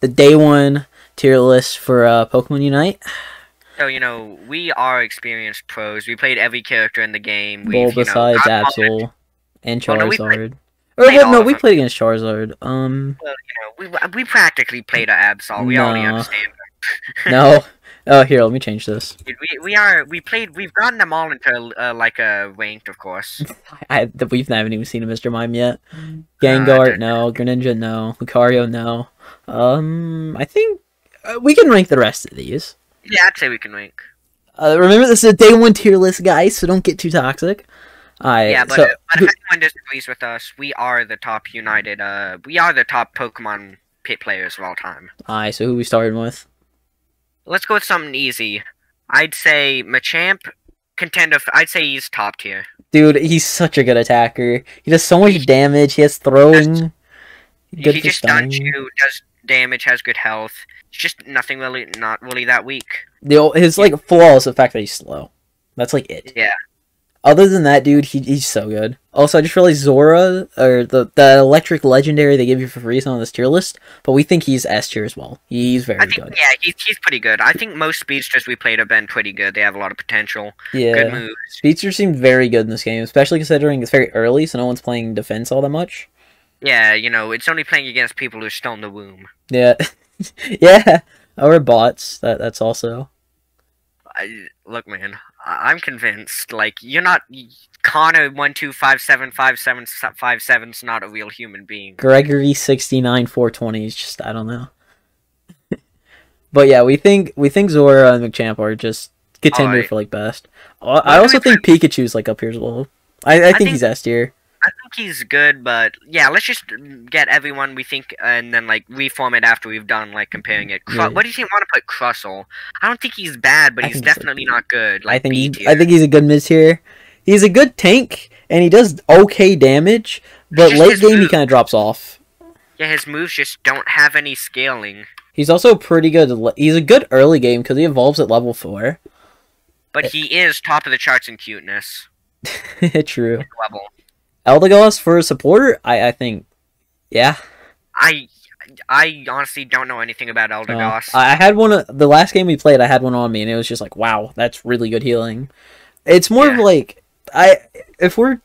the day one tier list for Pokemon Unite. So, you know, we are experienced pros. We played every character in the game. Well, We've, you know, besides gotten all the... Absol and Well, no, we Charizard. played all No, of we them. played against Charizard. Well, you know, we practically played an Absol. We already understand that. No. Oh, here, let me change this. Dude, we've gotten them all into, like, a ranked, of course. We haven't even seen a Mr. Mime yet. Gengar, no. Greninja, no. Lucario, no. I think we can rank the rest of these. Yeah, I'd say we can rank. Remember, this is a day one tier list, guys, so don't get too toxic. Yeah, but if anyone disagrees with us, we are the top United, we are the top Pokemon pit players of all time. Alright, so who we starting with? Let's go with something easy. I'd say Machamp, contender, I'd say he's top tier. Dude, he's such a good attacker. He does so much damage, he has throwing. He just stuns you, does damage, has good health. It's just nothing really, not really that weak. His, like, flaw is the fact that he's slow. That's, like, it. Yeah. Other than that, dude, he's so good. Also, I just realized Zora, or the electric legendary they give you for free is on this tier list, but we think he's S tier as well. He's very good. Yeah, he's pretty good. I think most speedsters we played have been pretty good. They have a lot of potential. Yeah. Good moves. Speedsters seem very good in this game, especially considering it's very early, so no one's playing defense all that much. Yeah, you know, it's only playing against people who are still in the womb. Yeah. Yeah. Or bots. That's also. Look, man, I'm convinced. Like, you're not Connor 12575757's not a real human being. Gregory 69420 is just, I don't know. But yeah, we think Zora and Machamp are just contender for like best. I also think Pikachu's like up here as well. I think he's S tier. I think he's good, but yeah, let's just get everyone we think and then like reform it after we've done like comparing it. Yeah. What do you think? Want to put Crustle? I don't think he's bad, but he's definitely not good. Like, I think he's a good mid tier. He's a good tank and he does okay damage, but late game he kind of drops off. Yeah, his moves just don't have any scaling. He's also pretty good. He's a good early game because he evolves at level 4. But he is top of the charts in cuteness. True. Level. Eldegoss for a supporter, I think, yeah. I honestly don't know anything about Eldegoss. I had one the last game we played. I had one on me, and it was just like, wow, that's really good healing. It's more of like for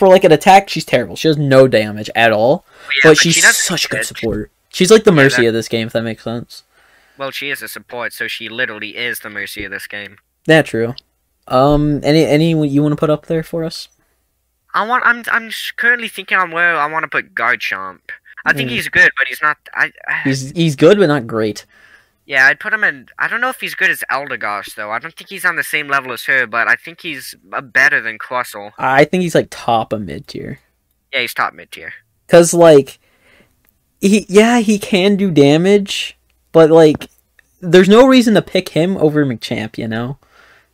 like an attack, she's terrible. She does no damage at all, but she's such good support. She's like the Mercy of this game, if that makes sense. Well, she is a support, so she literally is the Mercy of this game. Yeah, true. Any you want to put up there for us? I'm currently thinking on where I want to put Garchomp. I think he's good, but he's not. He's good, but not great. Yeah, I'd put him in. I don't know if he's good as Eldegoss though. I don't think he's on the same level as her, but I think he's better than Crustle. I think he's like top of mid tier. Yeah, he's top mid tier. Cause like, he can do damage, but like, there's no reason to pick him over Machamp, you know.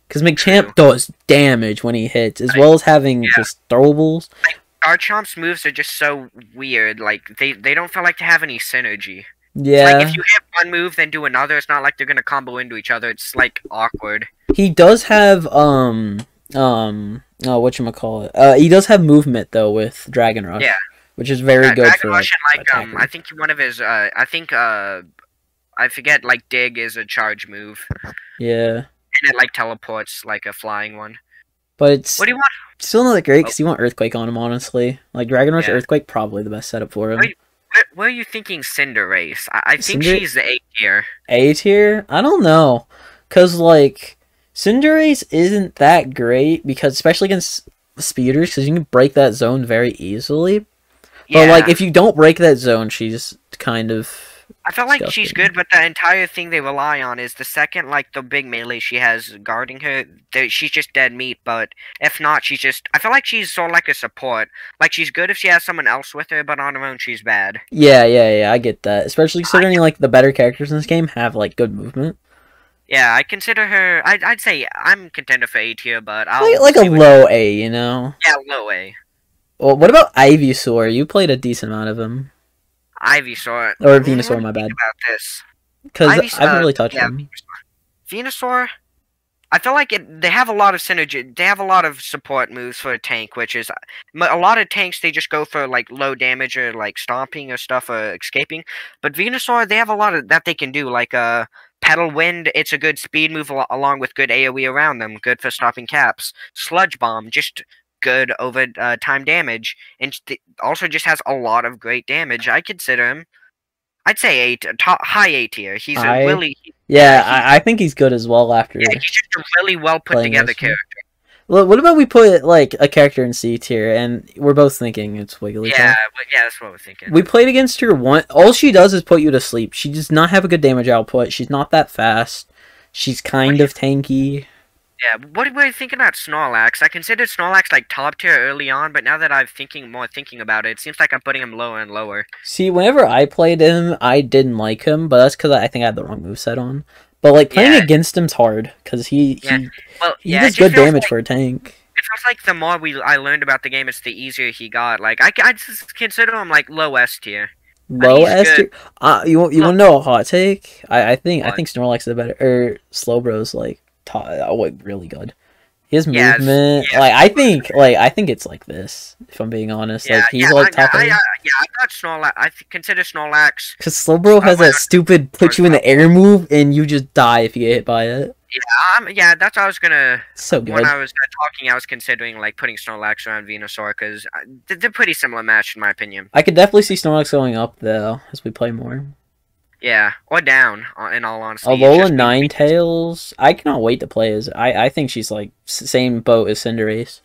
Because Machamp does damage when he hits, as well as having just throwables. Like, Garchomp's moves are just so weird. Like, they don't feel like to have any synergy. Yeah. Like, if you hit one move, then do another, it's not like they're gonna combo into each other. It's, like, awkward. He does have, whatchamacallit. He does have movement, though, with Dragon Rush. Yeah. Which is very good Dragon for, Rush like, and, I think one of his, I forget, like, Dig is a charge move. Yeah. And it, like, teleports, like, a flying one. But it's... What do you want? Still not that great, because you want Earthquake on him, honestly. Like, Dragon Rush, Earthquake, probably the best setup for him. Where are you thinking Cinderace? I think she's the A tier. A tier? I don't know. Because, like, Cinderace isn't that great, because especially against speeders, because you can break that zone very easily. Yeah. But, like, if you don't break that zone, she's kind of... I felt like she's good, but the entire thing they rely on is the second, like, the big melee she has guarding her, she's just dead meat, but if not, she's just... I feel like she's sort of like a support. Like, she's good if she has someone else with her, but on her own, she's bad. Yeah, I get that. Especially considering, like, the better characters in this game have, like, good movement. Yeah, I consider her... I'd say I'm contender for A tier, but I'll... Like a low A, you know? Yeah, low A. Well, what about Ivysaur? You played a decent amount of him. Ivysaur. Or Venusaur, my bad. About this. Because I haven't really touched him. Venusaur, I feel like they have a lot of synergy. They have a lot of support moves for a tank, which is a lot of tanks. They just go for like low damage or like stomping or stuff or escaping. But Venusaur, they have a lot of that they can do. Like Pedal Wind, it's a good speed move along with good AOE around them, good for stopping caps. Sludge Bomb, just good over time damage, and also just has a lot of great damage. I consider him. I'd say high A tier. He's a really I think he's good as well after. Yeah, he's just a really well put together character. Well, what about we put like a character in C tier, and we're both thinking it's Wigglytuff. Yeah, that's what we're thinking. We played against her once. All she does is put you to sleep. She does not have a good damage output. She's not that fast. She's kind of tanky. Yeah, what were you thinking about Snorlax? I considered Snorlax like top tier early on, but now that I'm thinking about it, it seems like I'm putting him lower and lower. See, whenever I played him, I didn't like him, but that's because I think I had the wrong moveset on. But like playing against him's hard because he does good damage for a tank. It feels like the more I learned about the game, it's the easier he got. Like I just consider him like low S tier. Low S tier. You want to know a hot take? I think Snorlax is better. Slowbro's like really good. His movement, I think it's like this. If I'm being honest, like he's like top. I thought Snorlax. I consider Snorlax because Slowbro has that stupid put you in the air move, and you just die if you get hit by it. Yeah, that's what I was gonna. So good. When I was talking, I was considering like putting Snorlax around Venusaur because they're pretty similar match in my opinion. I could definitely see Snorlax going up though as we play more. Yeah, or down, in all honesty. Alola Ninetales, I cannot wait to play as. I think she's like same boat as Cinderace.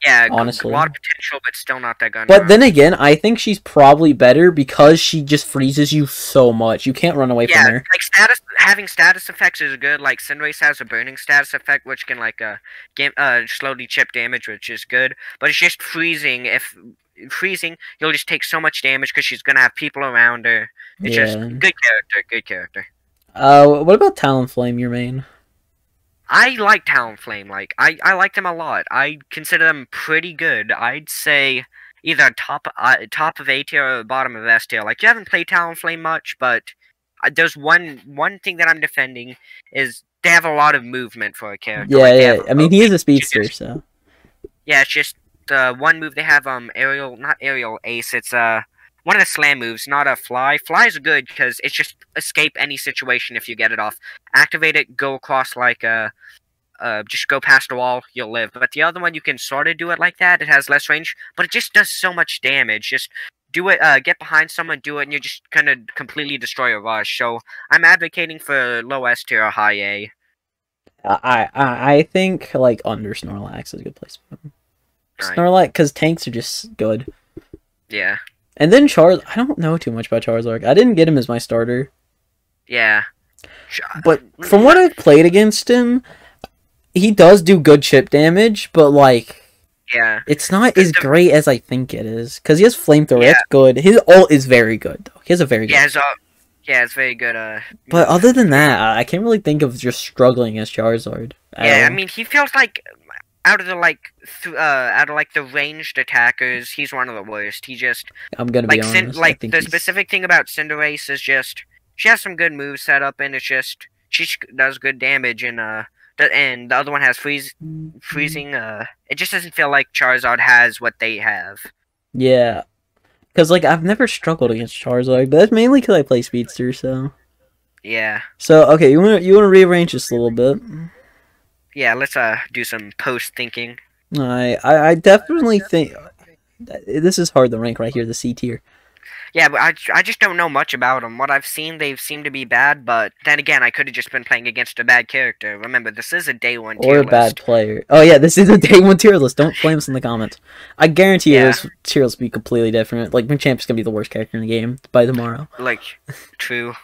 Yeah, honestly. A lot of potential, but still not that good. But then again, I think she's probably better because she just freezes you so much. You can't run away from her. Like having status effects is good. Like Cinderace has a burning status effect, which can like slowly chip damage, which is good. But it's just freezing. If freezing, you'll just take so much damage because she's gonna have people around her. It's just good character. What about Talonflame, your main? I like Talonflame. Like I like them a lot. I consider them pretty good. I'd say either top of A tier or bottom of S tier. Like you haven't played Talonflame much, but there's one thing that I'm defending is they have a lot of movement for a character. Yeah. I mean, he is a speedster, so. Yeah, it's just one move they have not aerial ace. It's one of the slam moves, not a fly. Fly is good because it's just escape any situation if you get it off. Activate it, go across like just go past the wall, you'll live. But the other one, you can sort of do it like that. It has less range, but it just does so much damage. Just do it, get behind someone, do it, and you just kind of completely destroy a rush. So I'm advocating for low S tier or high A. I think like under Snorlax is a good place for him. Snorlax, because tanks are just good. Yeah. And then I don't know too much about Charizard. I didn't get him as my starter. Yeah. But from what I've played against him, he does do good chip damage, but like, yeah, it's not as great as I think it is. Because he has Flamethrower, that's good. His ult is very good, though. He has a very good it's very good. But other than that, I can't really think of just struggling as Charizard. I mean, he feels like out of the ranged attackers, he's one of the worst. He just I'm gonna be honest. The specific thing about Cinderace is just she has some good moves set up, and it's just she does good damage, and the other one has freezing. It just doesn't feel like Charizard has what they have. Yeah, because like I've never struggled against Charizard, but that's mainly because I play Speedster. So yeah. So okay, you want to rearrange this a little bit. Yeah, let's do some post thinking. I definitely think this is hard to rank right here, the C tier. Yeah, but I just don't know much about them. What I've seen, they seem to be bad, but then again, I could have just been playing against a bad character. Remember, this is a day 1 tier list. Or a bad player. Oh yeah, this is a day 1 tier list. Don't flame us in the comments. I guarantee you this tier list will be completely different. Like, Machamp is going to be the worst character in the game by tomorrow. Like, true.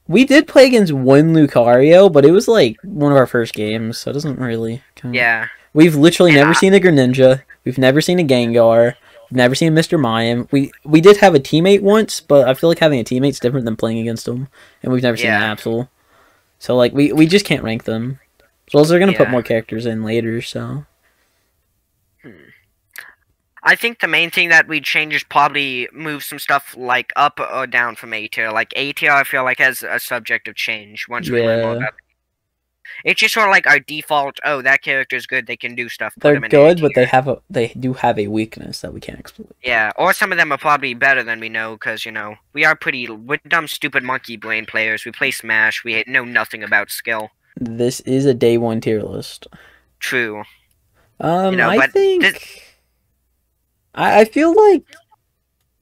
We did play against one Lucario, but it was like one of our first games, so it doesn't really count. Yeah. We've literally never seen a Greninja. We've never seen a Gengar. We've never seen Mr. Mime. We did have a teammate once, but I feel like having a teammate's different than playing against them. And we've never seen an Absol. So like we just can't rank them. So they're gonna put more characters in later, so. I think the main thing that we'd change is probably move some stuff like up or down from A tier. Like A tier, I feel like has a subject of change once we learn more about it. It's just sort of like our default. Oh, that character is good. They can do stuff. Put They're them in good, A but tier. they do have a weakness that we can't exploit. Yeah, or some of them are probably better than we know, because, we're dumb, stupid monkey brain players. We play Smash. We know nothing about skill. This is a day one tier list. True. I But think I feel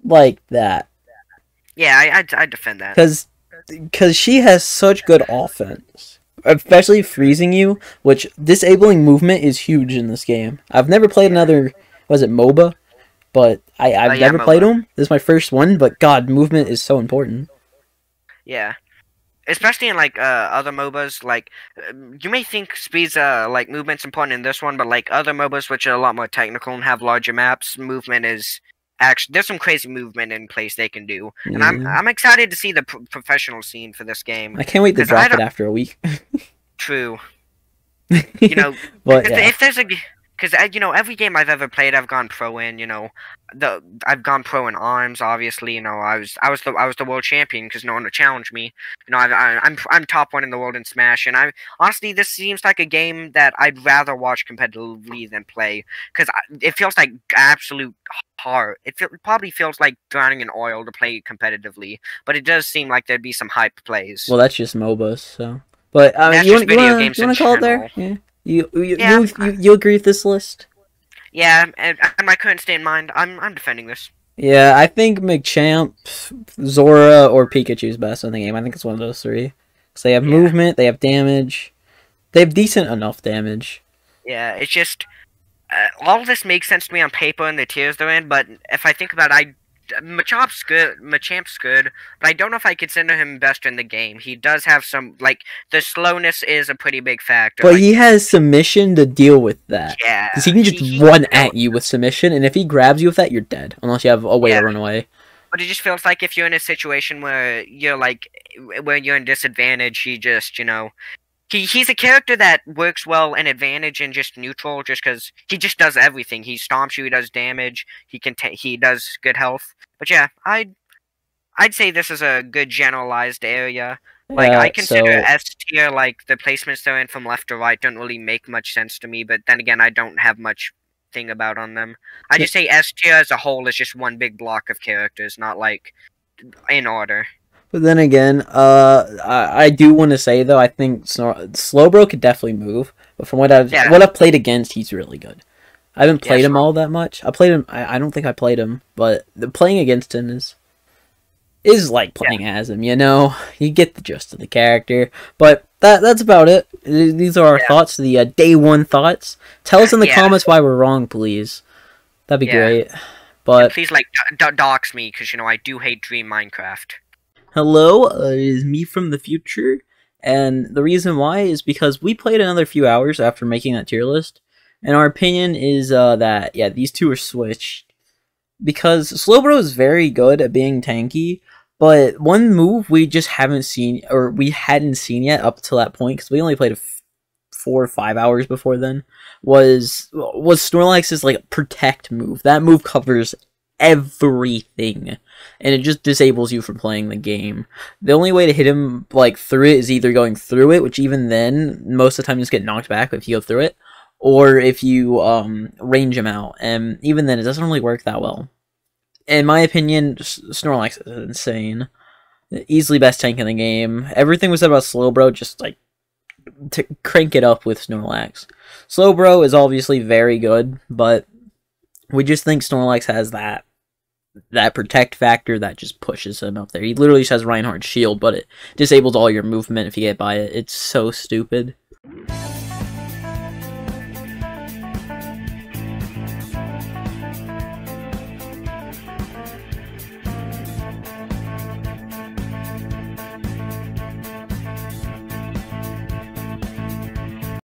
like that yeah, I defend that. because she has such good offense, especially freezing you, which disabling movement is huge in this game. I've never played another, was it MOBA? But I've never played MOBA. them. This is my first one, but God, movement is so important. Yeah. Especially in other MOBAs, you may think speed's like movement's important in this one, but like other MOBAs which are a lot more technical and have larger maps, movement is actually there's some crazy movement in place they can do, and I'm excited to see the professional scene for this game. I can't wait to drop it after a week. True. But yeah. If there's a because every game I've ever played I've gone pro in. I've gone pro in arms. Obviously, I was the world champion because no one would challenge me. I'm top one in the world in Smash, and honestly this seems like a game that I'd rather watch competitively than play, because it feels like absolute hard. It probably feels like drowning in oil to play competitively, but it does seem like there'd be some hype plays. Well, that's just MOBAs, so. But that's you just video games want in to call it general. there? Yeah. You agree with this list? Yeah, and my current state in mind, I'm defending this. Yeah, I think Machamp, Zora, or Pikachu's best in the game. I think it's one of those three. Because they have movement, they have damage. They have decent enough damage. Yeah, it's just all of this makes sense to me on paper and the tiers they're in, but if I think about it, Machamp's good, but I don't know if I consider him best in the game. He does have some, the slowness is a pretty big factor. But he has submission to deal with that. Yeah. Because he can just run at you with submission, and if he grabs you with that, you're dead. Unless you have a way to run away. But it just feels like if you're in a situation where you're, where you're in disadvantage, he just, He's a character that works well in advantage and just neutral, just because he just does everything. He stomps you, he does damage, he does good health. But yeah, I'd say this is a good generalized area. I consider S tier, the placements they're in from left to right don't really make much sense to me, but then again, I don't have much thing about on them. I just say S tier as a whole is just one big block of characters, not in order. But then again, I do want to say though, I think Slowbro could definitely move. But from what I've played against, he's really good. I haven't played him all that much. I played him. I don't think I played him, but playing against him is like playing as him. You get the gist of the character. But that's about it. These are our thoughts. The day one thoughts. Tell us in the comments why we're wrong, please. That'd be great. But and please dox me, because I do hate Dream Minecraft. Hello, it is me from the future, and the reason why is because we played another few hours after making that tier list, and our opinion is that, these two are switched, because Slowbro is very good at being tanky, but one move we just haven't seen, or we hadn't seen yet up till that point, because we only played 4 or 5 hours before then, was Snorlax's, protect move. That move covers everything, and it just disables you from playing the game. The only way to hit him through it is either going through it, which even then most of the time you just get knocked back if you go through it, or if you range him out, and even then it doesn't really work that well. In my opinion, Snorlax is insane. Easily best tank in the game. Everything was said about Slowbro, just to crank it up with Snorlax. Slowbro is obviously very good, but we just think Snorlax has that protect factor that just pushes him up there. He literally just has Reinhardt's shield, but it disables all your movement if you get by it. It's so stupid.